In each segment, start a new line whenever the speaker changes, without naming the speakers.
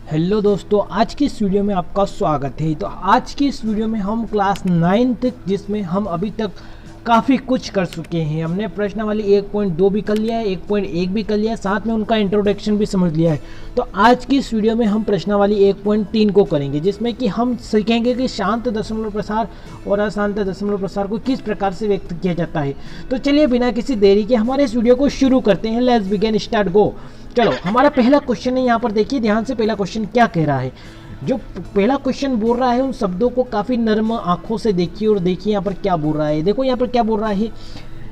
Hello दोस्तों, आज की इस वीडियो में आपका स्वागत है। तो आज की इस वीडियो में हम क्लास 9 तक, जिसमें हम अभी तक काफ़ी कुछ कर चुके हैं। हमने प्रश्नावली 1.2 भी कर लिया है, 1.1 भी कर लिया है, साथ में उनका इंट्रोडक्शन भी समझ लिया है। तो आज की इस वीडियो में हम प्रश्नावली 1.3 को करेंगे, जिसमें कि हम सीखेंगे कि शांत दशमलव प्रसार और अशांत दशमलव प्रसार को किस प्रकार से व्यक्त किया जाता है। तो चलिए बिना किसी देरी के हमारे इस वीडियो को शुरू करते हैं। लेट्स बिगिन, स्टार्ट, गो। चलो, हमारा पहला क्वेश्चन है, यहाँ पर देखिए ध्यान से। पहला क्वेश्चन क्या कह रहा है? जो पहला क्वेश्चन बोल रहा है उन शब्दों को काफ़ी नर्म आंखों से देखिए और देखिए यहाँ पर क्या बोल रहा है। देखो यहाँ पर क्या बोल रहा है,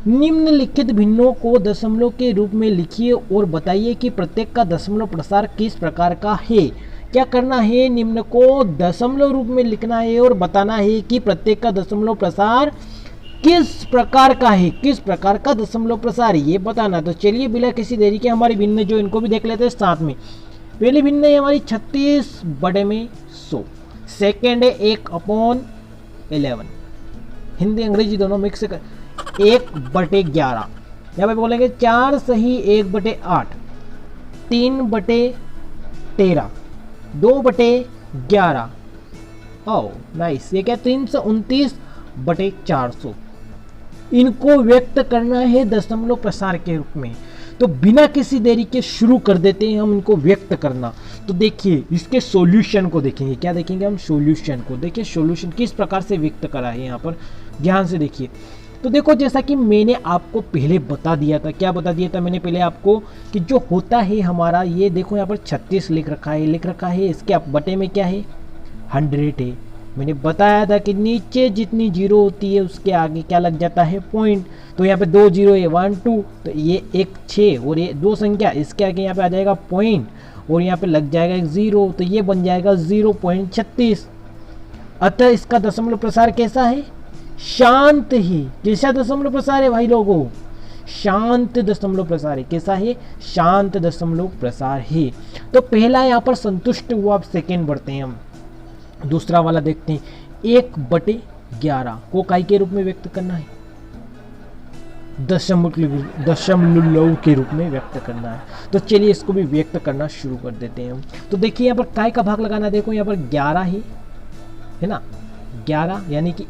निम्नलिखित भिन्नों को दशमलव के रूप में लिखिए और बताइए कि प्रत्येक का दशमलव प्रसार किस प्रकार का है। क्या करना है? निम्न को दशमलव रूप में लिखना है और बताना है कि प्रत्येक का दशमलव प्रसार किस प्रकार का है, किस प्रकार का दशमलव प्रसार ये बताना। तो चलिए बिना किसी देरी के हमारी भिन्न जो इनको भी देख लेते हैं साथ में। पहली भिन्न है हमारी 36/100। सेकेंड है 1/11। हिंदी अंग्रेजी दोनों मिक्स कर 1/11। यहाँ पे बोलेंगे 4 सही 1/8, 3/13, 2/11। ओ नाइस, ये क्या 329/400। इनको व्यक्त करना है दशमलव प्रसार के रूप में। तो बिना किसी देरी के शुरू कर देते हैं हम इनको व्यक्त करना। तो देखिए इसके सॉल्यूशन को देखेंगे। क्या देखेंगे हम? सॉल्यूशन को। देखिए सॉल्यूशन किस प्रकार से व्यक्त करा है, यहाँ पर ध्यान से देखिए। तो देखो, जैसा कि मैंने आपको पहले बता दिया था। क्या बता दिया था मैंने पहले आपको? कि जो होता है हमारा, ये देखो यहाँ पर 36 लिख रखा है, इसके बटे में क्या है? 100 है। मैंने बताया था कि नीचे जितनी जीरो होती है उसके आगे क्या लग जाता है? पॉइंट। तो यहाँ पे 2 जीरो है, 1 2, तो ये 1 6 और ये 2 संख्या, इसके आगे यहाँ पे आ जाएगा पॉइंट और यहाँ पे लग जाएगा 1 0, तो ये बन जाएगा 0.36। अतः इसका दशमलव प्रसार कैसा है? शांत ही। कैसा दशमलव प्रसार है भाई लोगों? शांत दशमलव प्रसार है। कैसा है? शांत दशमलव प्रसार है। तो पहला यहाँ पर संतुष्ट हुआ। अब सेकेंड बढ़ते हैं हम, दूसरा वाला देखते हैं। 1/11 को काय के रूप में व्यक्त करना है? दशमलव के रूप में व्यक्त करना है। तो चलिए इसको भी व्यक्त करना शुरू कर देते हैं हम। तो देखिए यहाँ पर काय का भाग लगाना। देखो यहाँ पर 11 है ना, 11 यानी कि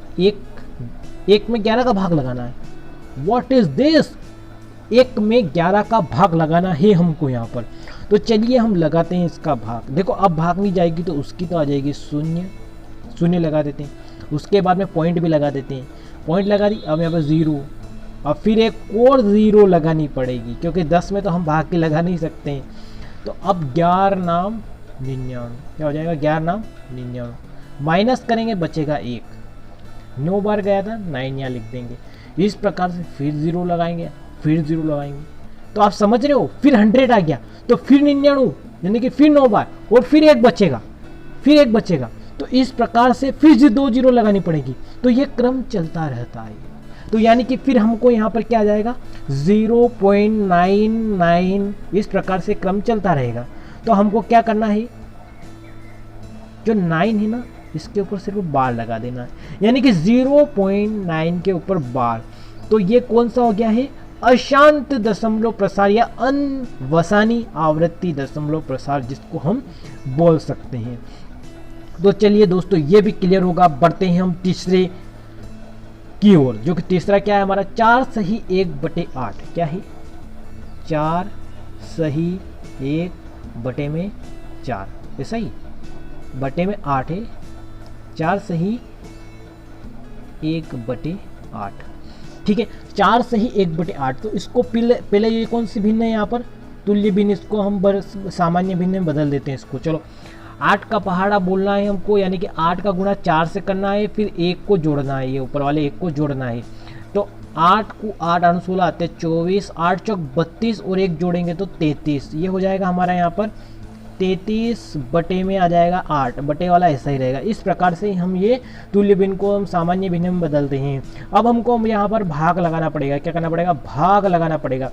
एक में 11 का भाग लगाना है। What is this? 1 में 11 का भाग लगाना है हमको यहाँ पर। तो चलिए हम लगाते हैं इसका भाग। देखो अब भाग नहीं जाएगी तो उसकी तो आ जाएगी 0, 0 लगा देते हैं। उसके बाद में पॉइंट भी लगा देते हैं। पॉइंट लगा दी, अब यहाँ पर 0, अब फिर एक और 0 लगानी पड़ेगी, क्योंकि 10 में तो हम भाग के लगा नहीं सकते हैं। तो अब 11 नाम 99, क्या हो जाएगा? 11 नाम 99। माइनस करेंगे, बचेगा 1। 9 बार गया था, 9 यहाँ लिख देंगे। इस प्रकार से फिर 0 लगाएंगे, फिर 0 लगाएंगे। तो आप समझ रहे हो? फिर 100 आ गया, तो फिर 99 यानी कि फिर 9 बार और फिर 1 बचेगा, फिर 1 बचेगा। तो इस प्रकार से फिर 2 0 लगानी पड़ेगी। तो ये क्रम चलता रहता है। तो यानी कि फिर हमको यहाँ पर क्या आ जाएगा? 0.99। इस प्रकार से क्रम चलता रहेगा। तो हमको क्या करना है? जो 9 है ना, इसके ऊपर सिर्फ बार लगा देना है, यानी कि 0.9 के ऊपर बार। तो ये कौन सा हो गया है? अशांत दशमलव प्रसार या अनवसानी आवृत्ति दशमलव प्रसार, जिसको हम बोल सकते हैं। तो चलिए दोस्तों, ये भी क्लियर होगा। बढ़ते हैं हम तीसरे की ओर, जो कि तीसरा क्या है हमारा? 4 सही 1/8। क्या है? 4 सही 1/4। ऐसा ही बटे में 8 है। 4 सही 1/8। ठीक है, 4 सही 1/8। तो इसको पहले ये कौन सी भिन्न है यहाँ पर? तुल्य भिन्न। इसको हम सामान्य भिन्न में बदल देते हैं इसको। चलो, 8 का पहाड़ा बोलना है हमको, यानी कि 8 का गुणा 4 से करना है, फिर 1 को जोड़ना है, ये ऊपर वाले 1 को जोड़ना है। तो 8 को 8 8 16 आते 24, 8 चौक 32 और 1 जोड़ेंगे तो 33। ये हो जाएगा हमारा यहाँ पर 33 बटे में आ जाएगा 8। बटे वाला ऐसा ही रहेगा। इस प्रकार से हम ये तुल्य भिन्न को हम सामान्य भिन्न में बदलते हैं। अब हमको यहाँ पर भाग लगाना पड़ेगा। क्या करना पड़ेगा? भाग लगाना पड़ेगा।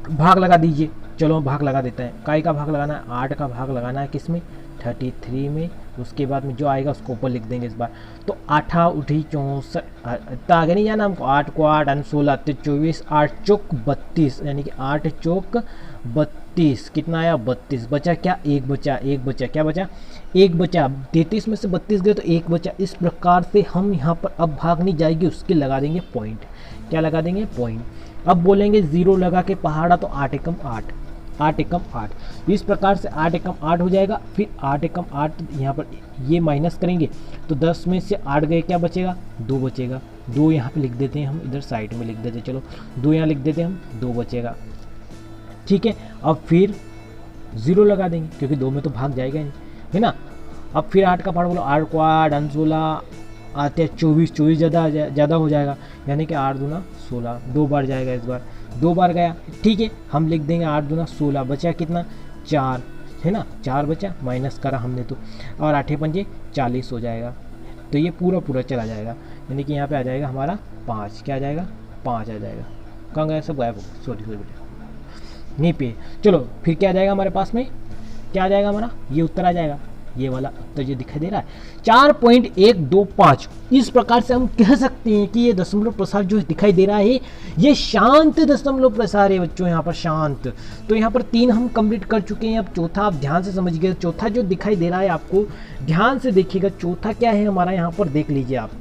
भाग लगा दीजिए। चलो भाग लगा देते हैं। काय का भाग लगाना है? 8 का भाग लगाना है। किस में? 33 में। उसके बाद में जो आएगा उसको ऊपर लिख देंगे इस बार। तो 8 उठी 64, इतना आगे नहीं जाना हमको। 8 को 8 16 24, 8 चौक 32, यानी कि 8 चौक 32 32, कितना आया 32, बचा क्या, एक बचा, एक बचा, क्या बचा, एक बचा। 33 में से 32 गए तो एक बचा। इस प्रकार से हम यहाँ पर अब भाग नहीं जाएगी, उसके लगा देंगे पॉइंट। क्या लगा देंगे, पॉइंट। अब बोलेंगे 0 लगा के पहाड़ा, तो 8 एकम 8, 8 एकम 8। इस प्रकार से 8 एकम 8 हो जाएगा। फिर 8 एकम 8 यहाँ पर ये माइनस करेंगे तो 10 में से 8 गए, क्या बचेगा, 2 बचेगा। 2 यहाँ पे लिख देते हैं हम, इधर साइड में लिख देते हैं, चलो 2 यहाँ लिख देते हैं हम, 2 बचेगा। ठीक है, अब फिर 0 लगा देंगे क्योंकि 2 में तो भाग जाएगा नहीं, है ना। अब फिर 8 का पहाड़ बोलो, 8 को 8 16 आते 24, 24 ज़्यादा हो जाएगा, यानी कि 8 दूना 16, 2 बार जाएगा, इस बार 2 बार गया। ठीक है, हम लिख देंगे 8 दूना 16, बचा कितना, 4, है ना, 4 बचा, माइनस करा हमने तो, और 8 पंजे 40 हो जाएगा। तो ये पूरा पूरा चला जाएगा, यानी कि यहाँ पे आ जाएगा हमारा 5, क्या आ जाएगा, 5 आ जाएगा। कहाँ गया, सब गायब हो गया, सॉरी बेटा, नहीं पे। चलो फिर क्या आ जाएगा हमारे पास में, क्या आ जाएगा हमारा, ये उत्तर आ जाएगा, ये वाला उत्तर जो दिखाई दे रहा है 4.125। इस प्रकार से हम कह सकते हैं कि ये दशमलव प्रसार जो दिखाई दे रहा है ये शांत दशमलव प्रसार है बच्चों, यहाँ पर शांत। तो यहाँ पर 3 हम कंप्लीट कर चुके हैं। अब चौथा आप ध्यान से समझिएगा, चौथा जो दिखाई दे रहा है आपको ध्यान से देखिएगा, चौथा क्या है हमारा, यहाँ पर देख लीजिए आप,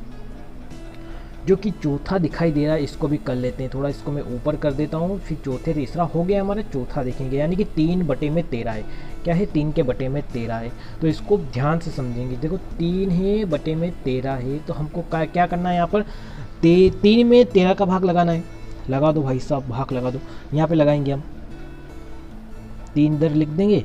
जो कि चौथा दिखाई दे रहा है, इसको भी कर लेते हैं थोड़ा, इसको मैं ऊपर कर देता हूँ। फिर चौथे तीसरा हो गया हमारा, चौथा देखेंगे, यानी कि 3/13 है। क्या है, 3/13 है। तो इसको ध्यान से समझेंगे, देखो 3/13 है, तो हमको क्या करना है यहाँ पर, 3 में 13 का भाग लगाना है। लगा दो भाई साहब, भाग लगा दो, यहाँ पे लगाएंगे हम 3 इधर लिख देंगे,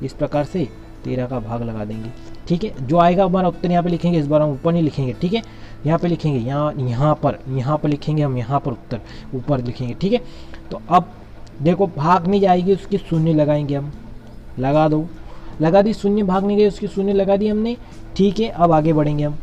इस प्रकार से 13 का भाग लगा देंगे। ठीक है, जो आएगा हमारा उत्तर यहाँ पे लिखेंगे, इस बार हम ऊपर नहीं लिखेंगे। ठीक है, यहाँ पे लिखेंगे, यहाँ पर लिखेंगे हम, यहाँ पर उत्तर ऊपर लिखेंगे। ठीक है, तो अब देखो भाग नहीं जाएगी, उसकी शून्य लगाएंगे हम, लगा दो, लगा दी शून्य, भाग नहीं गई उसकी शून्य लगा दी हमने। ठीक है, अब आगे बढ़ेंगे हम,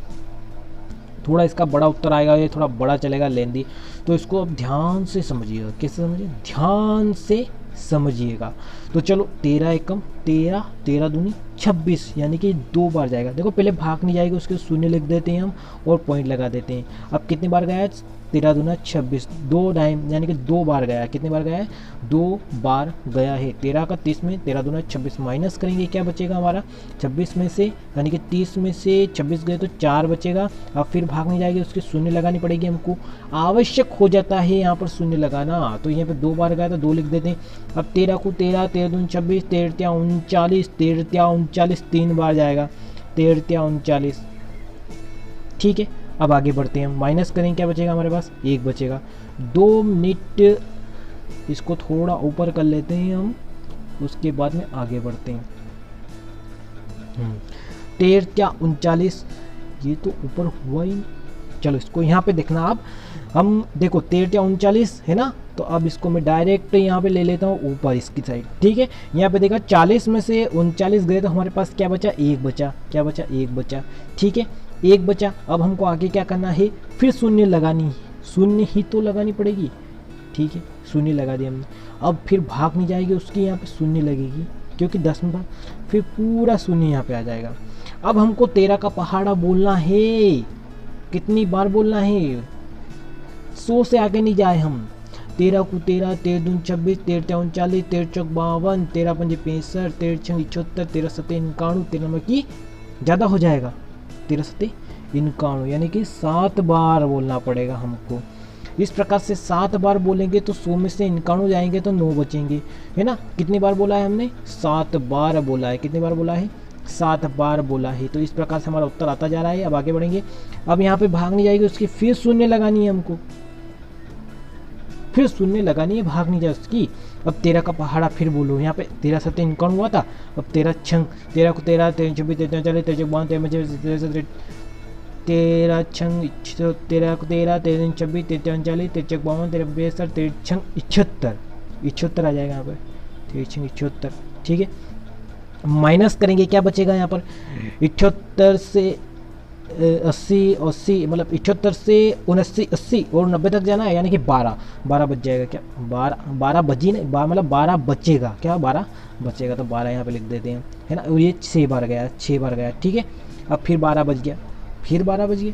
थोड़ा इसका बड़ा उत्तर आएगा, ये थोड़ा बड़ा चलेगा लेंदी, तो इसको अब ध्यान से समझिएगा। कैसे समझिए, ध्यान से समझिएगा। तो चलो 13 एकम 13, 13 दूनी 26, यानी कि 2 बार जाएगा। देखो पहले भाग नहीं जाएगा, उसके शून्य लिख देते हैं हम और पॉइंट लगा देते हैं। अब कितनी बार गया है, 13 दूना 26, 2 टाइम, यानी कि 2 बार गया। कितनी बार गया है, 2 बार गया है। 13 का 30 में 13 दूना 26, माइनस करेंगे, क्या बचेगा हमारा, 26 में से, यानी कि 30 में से 26 गए तो 4 बचेगा। अब फिर भाग नहीं जाएगी, उसकी शून्य लगानी पड़ेगी हमको, आवश्यक हो जाता है यहाँ पर शून्य लगाना। तो यहाँ पे 2 बार गया तो 2 लिख देते हैं। अब 13 को 13, 13 दून 26, 13 39, 13 39, 3 बार जाएगा, 13 39। ठीक है, अब आगे बढ़ते हैं हम, माइनस करेंगे, क्या बचेगा हमारे पास, 1 बचेगा। 2 मिनट, इसको थोड़ा ऊपर कर लेते हैं हम, उसके बाद में आगे बढ़ते हैं। 13 39, ये तो ऊपर हुआ ही। चलो इसको यहाँ पे देखना आप, हम देखो 13 39 है ना, तो अब इसको मैं डायरेक्ट यहाँ पे ले लेता हूँ ऊपर इसकी साइड। ठीक है, यहाँ पे देखा 40 में से 39 गए तो हमारे पास क्या बचा, 1 बचा। क्या बचा, 1 बचा। ठीक है, 1 बचा। अब हमको आगे क्या करना है, फिर शून्य लगानी है, शून्य ही तो लगानी पड़ेगी। ठीक है, शून्य लगा दिया हमने। अब फिर भाग नहीं जाएगी, उसकी यहाँ पे शून्य लगेगी, क्योंकि 10 में भाग, फिर पूरा शून्य यहाँ पे आ जाएगा। अब हमको 13 का पहाड़ा बोलना है, कितनी बार बोलना है, 100 से आगे नहीं जाए हम। 13 को 13, 13 दून 26, 13 39, 13 चौक 52, 13 पंजे 65, 13 छंग 76, 13 सत्ते 91, 13 में की ज़्यादा हो जाएगा, 13 सत्ते 91, यानी कि 7 बार बोलना पड़ेगा हमको। इस प्रकार से 7 बार बोलेंगे तो 100 में से 91 जाएंगे तो 9 बचेंगे, है ना। कितनी बार बोला है हमने, 7 बार बोला है। कितनी बार बोला है, 7 बार बोला है। तो इस प्रकार से हमारा उत्तर आता जा रहा है। अब आगे बढ़ेंगे, अब यहाँ पे भाग नहीं जाएगी, उसकी फिर शून्य लगानी है हमको, फिर शून्य लगानी है, भाग नहीं जाए उसकी। अब 13 का पहाड़ा फिर बोलो, यहाँ पे 13 सत्ते 91 हुआ था, अब 13 छंग, 13 को 13, 13 26, 13 40, 13 52, 13 छंग 13 को 13, 13 26, 13 40, 13 52, 13 62, 13 छंग 78, 78 आ जाएगा यहाँ पर, 13 छंग 78। ठीक है, माइनस करेंगे, क्या बचेगा यहाँ पर, 78 से 80 मतलब 78 से 79 80 और 90 तक जाना है, यानी कि 12 बच जाएगा। क्या 12 बजी नहीं, मतलब 12 बचेगा, क्या 12 बचेगा, तो 12 यहाँ पे लिख देते हैं, है ना। और ये 6 बार गया, 6 बार गया। ठीक है, अब फिर 12 बज गया, फिर 12 बज गया,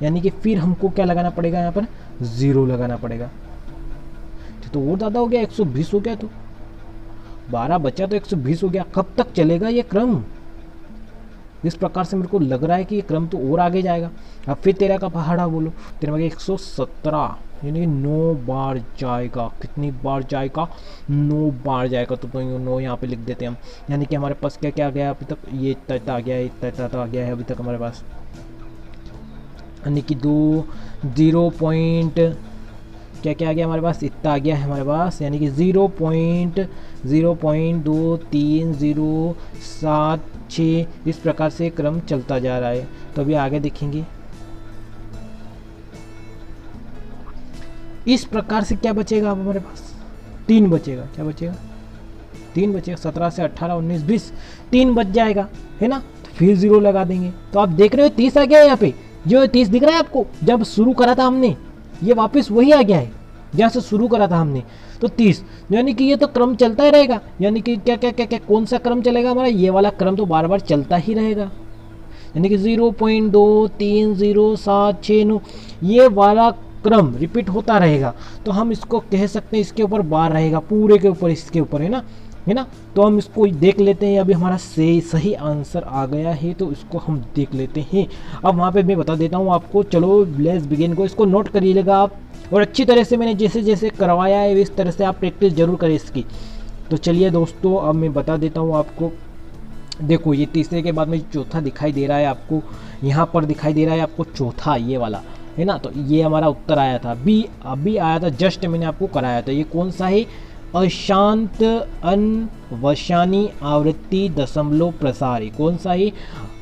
यानी कि फिर हमको क्या लगाना पड़ेगा, यहाँ पर 0 लगाना पड़ेगा। तो और ज़्यादा हो गया, 120 हो गया। तो 12 बचा तो 120 हो गया। कब तक चलेगा ये क्रम? इस प्रकार से मेरे को लग रहा है कि ये क्रम तो और आगे जाएगा। अब फिर 13 का पहाड़ा बोलो, 13 में 117 यानी कि 9 बार जाएगा। कितनी बार जाएगा? 9 बार जाएगा। तो 9 यहाँ पे लिख देते हैं हम। यानी कि हमारे पास क्या क्या आ गया अभी तक? ये इतना आ गया है, इतना आ गया है अभी तक हमारे पास। यानी कि 2 0 पॉइंट क्या क्या आ गया हमारे पास? इतना आ गया है हमारे पास। यानी कि 0.2306 इस प्रकार से क्रम चलता जा रहा है। तो अभी आगे देखेंगे। इस प्रकार से क्या बचेगा अब हमारे पास? 3 बचेगा। क्या बचेगा? 3 बचेगा। 17 से 18 19 20 3 बच जाएगा, है ना। तो फिर 0 लगा देंगे। तो आप देख रहे हो 30 आ गया है यहाँ पे। जो 30 दिख रहा है आपको, जब शुरू करा था हमने, ये वापस वही आ गया है जहाँ से शुरू करा था हमने। तो 30 यानी कि ये तो क्रम चलता ही रहेगा। यानी कि क्या क्या क्या क्या कौन सा क्रम चलेगा हमारा? ये वाला क्रम तो बार बार चलता ही रहेगा। यानी कि 0.230769 ये वाला क्रम रिपीट होता रहेगा। तो हम इसको कह सकते हैं इसके ऊपर बार रहेगा, पूरे के ऊपर, इसके ऊपर, है ना, है ना। तो हम इसको देख लेते हैं। अभी हमारा सही आंसर आ गया है, तो इसको हम देख लेते हैं। अब वहाँ पे मैं बता देता हूँ आपको। चलो लेट्स बिगिन को इसको नोट करिएगा आप, और अच्छी तरह से मैंने जैसे जैसे करवाया है इस तरह से आप प्रैक्टिस जरूर करें इसकी। तो चलिए दोस्तों, अब मैं बता देता हूँ आपको। देखो ये तीसरे के बाद में चौथा दिखाई दे रहा है आपको, यहाँ पर दिखाई दे रहा है आपको चौथा, ये वाला, है ना। तो ये हमारा उत्तर आया था, अभी आया था, जस्ट मैंने आपको कराया था। ये कौन सा है? अशांत अनवशानी आवृत्ति दशमलव प्रसार। कौन सा है?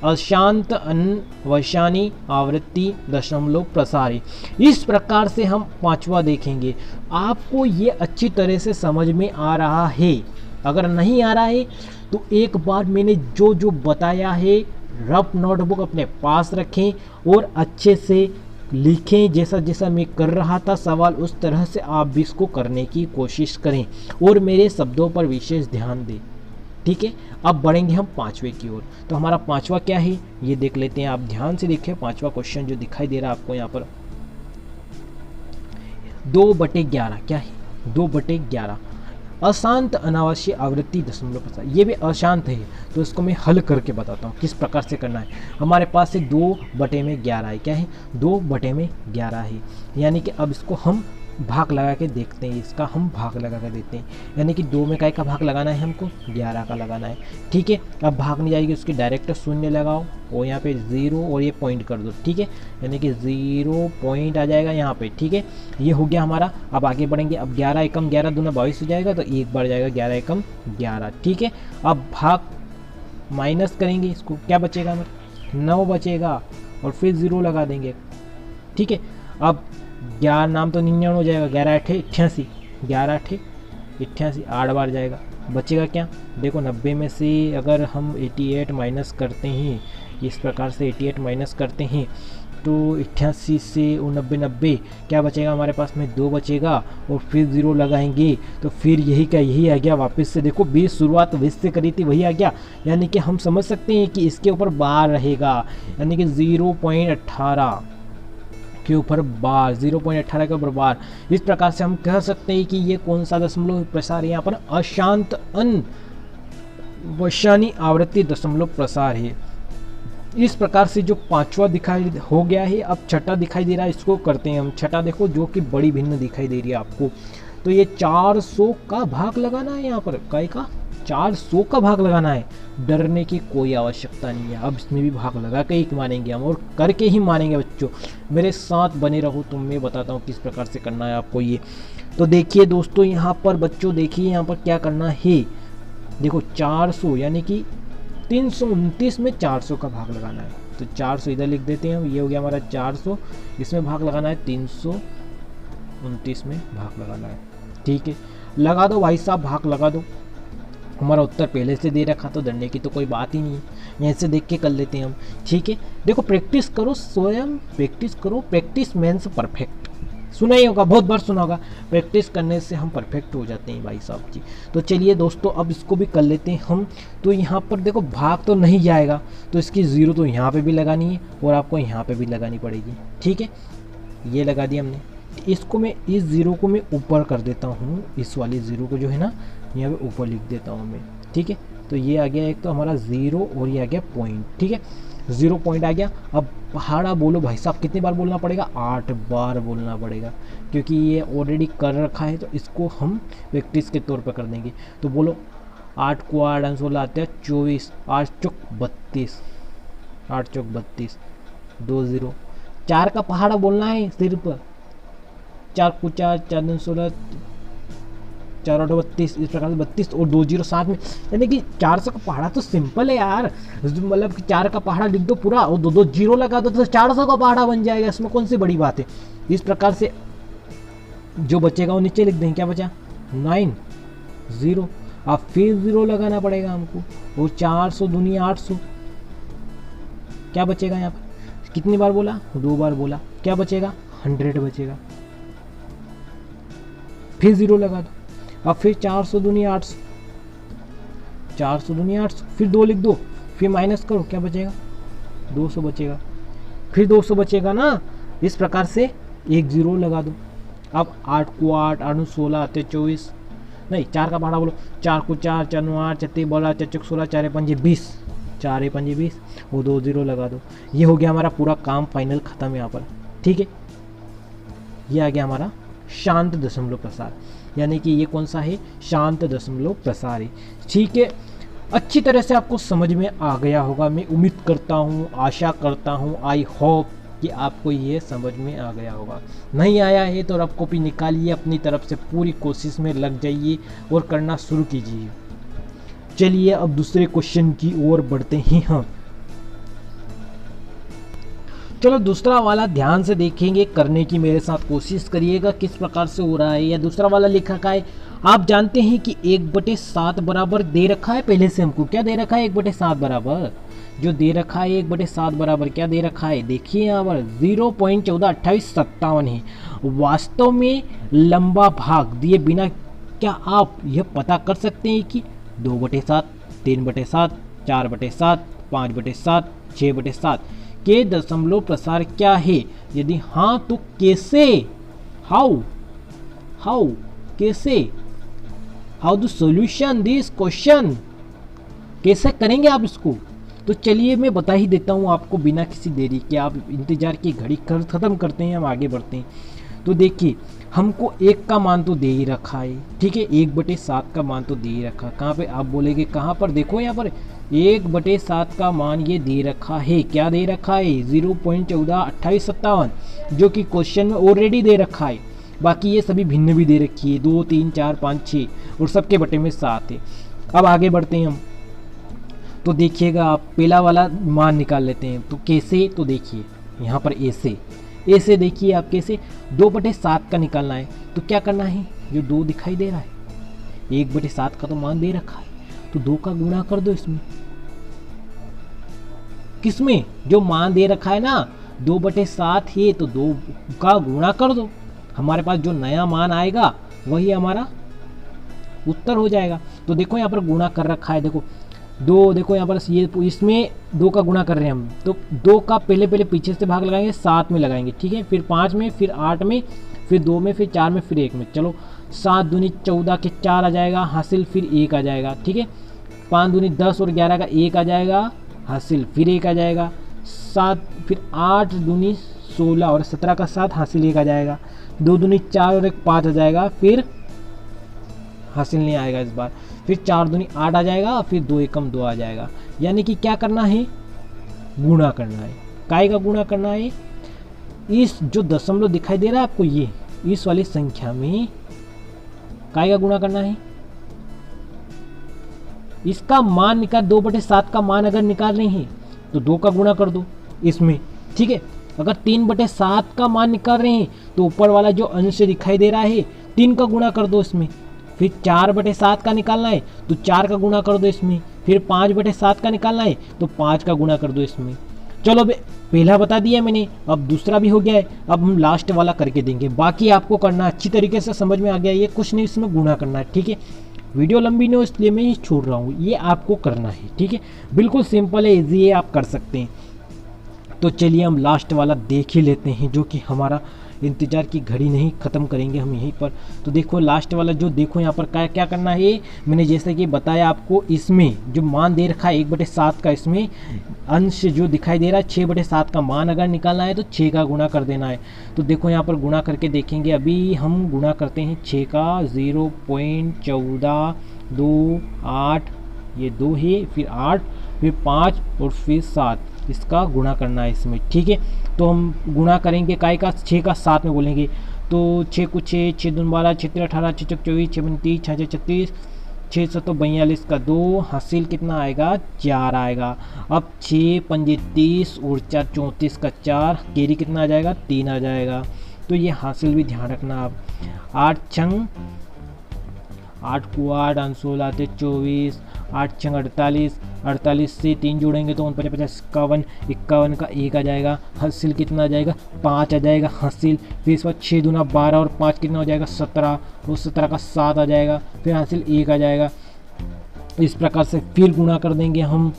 अशांत अनवशानी आवृत्ति दशमलव प्रसार। इस प्रकार से हम 5वां देखेंगे। आपको ये अच्छी तरह से समझ में आ रहा है? अगर नहीं आ रहा है तो एक बार मैंने जो जो बताया है रफ नोटबुक अपने पास रखें और अच्छे से लिखें। जैसा जैसा मैं कर रहा था सवाल, उस तरह से आप भी इसको करने की कोशिश करें और मेरे शब्दों पर विशेष ध्यान दें, ठीक है। अब बढ़ेंगे हम 5वें की ओर। तो हमारा 5वां क्या है ये देख लेते हैं। आप ध्यान से देखें 5वां क्वेश्चन जो दिखाई दे रहा है आपको यहाँ पर, 2/11 क्या है? 2/11 अशांत अनावश्यक आवृत्ति दशमलव प्रसार। ये भी अशांत है, तो इसको मैं हल करके बताता हूँ किस प्रकार से करना है। हमारे पास से 2/11 है। क्या है? 2/11 है। यानी कि अब इसको हम भाग लगा के देखते हैं, इसका हम भाग लगा के देखते हैं। यानी कि 2 में काय का भाग लगाना है हमको? 11 का लगाना है, ठीक है। अब भाग नहीं जाएगी, उसकी डायरेक्ट 0 लगाओ और यहाँ पे 0 और ये पॉइंट कर दो, ठीक है। यानी कि 0 पॉइंट आ जाएगा यहाँ पे, ठीक है। ये हो गया हमारा। अब आगे बढ़ेंगे। अब 11 एकम 11 दूना 22 हो जाएगा, तो एक बार जाएगा 11 एकम 11, ठीक है। अब भाग माइनस करेंगे, इसको क्या बचेगा हमारा? 9 बचेगा और फिर 0 लगा देंगे, ठीक है। अब 11 नाम तो 99 हो जाएगा, 11 8 88, 11 8 88 8 बार जाएगा। बचेगा क्या? देखो 90 में से अगर हम 88 माइनस करते हैं, इस प्रकार से 88 माइनस करते हैं, तो 88 से 90 क्या बचेगा हमारे पास में? 2 बचेगा और फिर 0 लगाएंगे, तो फिर यही का यही आ गया वापस से। देखो 20 शुरुआत 20 से करी थी, वही आ गया। यानी कि हम समझ सकते हैं कि इसके ऊपर बार रहेगा। यानी कि 0.18 के ऊपर बार, 0.18 के ऊपर बार। इस प्रकार से हम कह सकते हैं कि ये कौन सा दशमलव प्रसार है? यहाँ पर अशांत अनवशानी आवृत्ति दशमलव प्रसार है। इस प्रकार से जो 5वां दिखाई हो गया है। अब 6ठा दिखाई दे रहा है, इसको करते हैं हम। 6ठा देखो जो कि बड़ी भिन्न दिखाई दे रही है आपको। तो ये 400 का भाग लगाना है, यहाँ पर काय का 400 का भाग लगाना है। डरने की कोई आवश्यकता नहीं है। अब इसमें भी भाग लगा के ही मानेंगे हम, और करके ही मानेंगे बच्चों। मेरे साथ बने रहो, तो मैं बताता हूँ किस प्रकार से करना है आपको ये। तो देखिए दोस्तों, यहाँ पर बच्चों देखिए यहाँ पर क्या करना है। देखो 400 यानी कि 329 में 400 का भाग लगाना है। तो 400 इधर लिख देते हैं हम। ये हो गया हमारा 400, इसमें भाग लगाना है 329 में भाग लगाना है, ठीक है। लगा दो भाई साहब, भाग लगा दो। हमारा उत्तर पहले से दे रखा, तो डरने की तो कोई बात ही नहीं है। यहीं से देख के कर लेते हैं हम, ठीक है। देखो प्रैक्टिस करो, स्वयं प्रैक्टिस करो। प्रैक्टिस मेंस परफेक्ट, सुना ही होगा, बहुत बार सुना होगा। प्रैक्टिस करने से हम परफेक्ट हो जाते हैं भाई साहब जी। तो चलिए दोस्तों, अब इसको भी कर लेते हैं हम। तो यहाँ पर देखो भाग तो नहीं जाएगा, तो इसकी 0 तो यहाँ पे भी लगानी है और आपको यहाँ पे भी लगानी पड़ेगी, ठीक है। ये लगा दिया हमने। इसको मैं इस 0 को मैं ऊपर कर देता हूँ, इस वाली 0 को जो है ना यहाँ पे ऊपर लिख देता हूँ मैं, ठीक है। तो ये आ गया एक तो हमारा 0 और ये आ गया पॉइंट, ठीक है, 0 पॉइंट आ गया। अब पहाड़ा बोलो भाई साहब, कितनी बार बोलना पड़ेगा? 8 बार बोलना पड़ेगा, क्योंकि ये ऑलरेडी कर रखा है तो इसको हम प्रैक्टिस के तौर पर कर देंगे। तो बोलो 8 को 8 और 16 आते हैं 24, 8 चौक 32, 8 चौक 32, 2 0। 4 का पहाड़ा बोलना है सिर्फ, 4 को 4, 4 दूनी 16, 4 8 32, इस प्रकार से 32 और 2 0 साथ में, यानी कि 400 का पहाड़ा तो सिंपल है यार, मतलब कि 4 का पहाड़ा लिख दो पूरा और 2 2 0 लगा दो तो 400 का पहाड़ा बन जाएगा, इसमें कौन सी बड़ी बात है। इस प्रकार से जो बचेगा वो नीचे लिख देंगे, क्या बचा 9 0, अब फिर 0 लगाना पड़ेगा हमको, और 400 दूनी 800, क्या बचेगा यहाँ पर? कितनी बार बोला? 2 बार बोला, क्या बचेगा? 100 बचेगा, फिर 0 लगा दो। अब फिर 400 दूनी 800, 400 दूनी 800, फिर 2 लिख दो, फिर माइनस करो, क्या बचेगा? 200 बचेगा, फिर 200 बचेगा ना। इस प्रकार से एक 0 लगा दो। अब 8 को 8, 8 16 आते 24, नहीं 4 का पहाड़ा बोलो, 4 को 4, 4 9 8, 36 12, 4 चौक 16, 4 5 20, 4 5 20 वो 2 0 लगा दो। ये हो गया हमारा पूरा काम फाइनल खत्म यहाँ पर, ठीक है। ये आ गया हमारा शांत दशमलव प्रसार, यानी कि ये कौन सा है? शांत दशमलव प्रसार है, ठीक है। अच्छी तरह से आपको समझ में आ गया होगा, मैं उम्मीद करता हूँ, आशा करता हूँ, आई होप कि आपको ये समझ में आ गया होगा। नहीं आया है तो रफ कॉपी निकालिए, अपनी तरफ से पूरी कोशिश में लग जाइए और करना शुरू कीजिए। चलिए अब दूसरे क्वेश्चन की ओर बढ़ते हैं हम। चलो दूसरा वाला ध्यान से देखेंगे, करने की मेरे साथ कोशिश करिएगा किस प्रकार से हो रहा है। या दूसरा वाला लिखा का है, आप जानते हैं कि 1/7 बराबर दे रखा है, पहले से हमको क्या दे रखा है? 1/7 बराबर जो दे रखा है 1/7 बराबर क्या दे रखा है? देखिए यहाँ पर 0.142857 है। वास्तव में लंबा भाग दिए बिना क्या आप यह पता कर सकते हैं कि 2/7, 3/7, 4/7, 5/7, 6/7 के दशमलव प्रसार क्या है? यदि हाँ तो कैसे? हाउ कैसे? How to solution this question, कैसे करेंगे आप इसको? तो चलिए मैं बता ही देता हूँ आपको बिना किसी देरी के। आप इंतजार की घड़ी खत्म करते हैं, हम आगे बढ़ते हैं। तो देखिए हमको 1 का मान तो दे ही रखा है, ठीक है, 1/7 का मान तो दे ही रखा। कहाँ पे आप बोलेंगे? कहाँ पर? देखो यहाँ पर 1/7 का मान ये दे रखा है। क्या दे रखा है? 0.142857, जो कि क्वेश्चन में ऑलरेडी दे रखा है। बाकी ये सभी भिन्न भी दे रखी है, 2 3 4 5 6 और सबके बटे में 7 है। अब आगे बढ़ते हैं हम। तो देखिएगा आप पहला वाला मान निकाल लेते हैं। तो कैसे? तो देखिए यहाँ पर ऐसे देखिए आप कैसे 2/7 का निकालना है। तो क्या करना है? जो 2 दिखाई दे रहा है 1/7 का तो मान दे रखा है, तो 2 का गुणा कर दो इसमें। किसमें? जो मान दे रखा है ना 2/7 है, तो 2 का गुणा कर दो। हमारे पास जो नया मान आएगा वही हमारा उत्तर हो जाएगा। तो देखो यहाँ पर गुणा कर रखा है, देखो 2, देखो यहाँ पर ये इसमें 2 का गुणा कर रहे हैं हम। तो 2 का पहले पीछे से भाग लगाएंगे, 7 में लगाएंगे, ठीक है, फिर 5 में, फिर 8 में, फिर 2 में, फिर 4 में, फिर 1 में। चलो 7 दूनी 14 के 4 आ जाएगा हासिल, फिर 1 आ जाएगा, ठीक है। 5 दूनी 10 और 11 का 1 आ जाएगा हासिल, फिर 1 आ जाएगा। 7 फिर 8 दूनी 16 और 17 का 7 हासिल 1 आ जाएगा। 2 दूनी 4 और 1 5 आ जाएगा, फिर हासिल नहीं आएगा इस बार। फिर 4 दूनी 8 आ जाएगा, फिर 2 एकम 2 आ जाएगा। यानी कि क्या करना है? गुणा करना है। काय का गुणा करना है? इस जो दशमलव दिखाई दे रहा है आपको, ये इस वाली संख्या में काय का गुणा करना है। इसका मान निकाल, 2/7 का मान अगर निकाल रहे हैं तो 2 का गुणा कर दो इसमें, ठीक है। अगर 3/7 का मान निकाल रहे हैं तो ऊपर वाला जो अंश दिखाई दे रहा है 3 का गुणा कर दो इसमें। फिर 4/7 का निकालना है तो 4 का गुणा कर दो इसमें। फिर 5/7 का निकालना है तो 5 का गुणा कर दो इसमें। चलो पहला बता दिया मैंने, अब दूसरा भी हो गया है। अब हम लास्ट वाला करके देंगे, बाकी आपको करना अच्छी तरीके से समझ में आ गया। ये कुछ नहीं, इसमें गुणा करना है, ठीक है। वीडियो लंबी नहीं हो इसलिए मैं ये छोड़ रहा हूँ, ये आपको करना है, ठीक है। बिल्कुल सिंपल है, ईजी है, आप कर सकते हैं। तो चलिए हम लास्ट वाला देख ही लेते हैं, जो कि हमारा इंतज़ार की घड़ी नहीं, ख़त्म करेंगे हम यहीं पर। तो देखो लास्ट वाला जो देखो यहाँ पर क्या करना है, मैंने जैसे कि बताया आपको, इसमें जो मान दे रखा है 1/7 का, इसमें अंश जो दिखाई दे रहा है 6/7 का मान अगर निकालना है तो 6 का गुणा कर देना है। तो देखो यहाँ पर गुणा करके देखेंगे, अभी हम गुणा करते हैं 6 का 0.1428, ये 2 है, फिर 8, फिर 5 और फिर 7, इसका गुणा करना है इसमें, ठीक है। तो हम गुणा करेंगे काय का, 6 का 7 में बोलेंगे, तो 6 को 6, 6 दूनी 12, 6 3 18, 6 चौक 24, 6 29, 6 36, 6 7 42 का 2, हासिल कितना आएगा 4 आएगा। अब 6 पंजे 30 और 4 34 का 4, कैरी कितना आ जाएगा 3 आ जाएगा। तो ये हासिल भी ध्यान रखना आप। 8 छंग 8 को 8, 8 16 24, 8 छंग 48, 48 से 3 जोड़ेंगे तो 49 50 51, 51 का 1 आ जाएगा। हासिल कितना आ जाएगा 5 आ जाएगा हासिल। फिर इस बार 6 दूना 12 और 5 कितना हो जाएगा 17, और 17 का 7 आ जाएगा, फिर हासिल 1 आ जाएगा। इस प्रकार से फिर गुणा कर देंगे हम,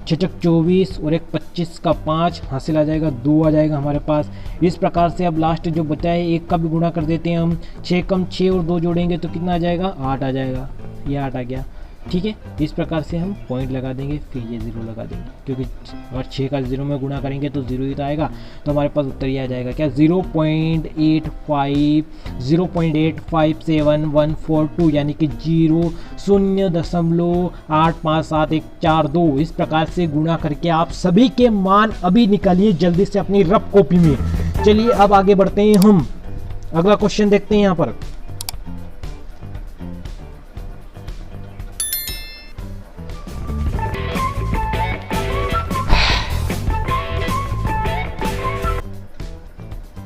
6 छक 24 और 1 25 का 5, हासिल आ जाएगा 2 आ जाएगा हमारे पास। इस प्रकार से अब लास्ट जो बचा है 1 का भी गुणा कर देते हैं हम, 6 कम 6 और 2 जोड़ेंगे तो कितना आ जाएगा 8 आ जाएगा, ये 8 आ गया, ठीक है। इस प्रकार से हम पॉइंट लगा देंगे, फिर ये 0 लगा देंगे, क्योंकि अगर 6 का 0 में गुणा करेंगे तो 0 ही तो आएगा, तो हमारे पास उत्तर ही आ जाएगा क्या 0.85742, यानी कि 0.857142। इस प्रकार से गुणा करके आप सभी के मान अभी निकालिए जल्दी से अपनी रफ कॉपी में। चलिए अब आगे बढ़ते हैं हम, अगला क्वेश्चन देखते हैं यहाँ पर।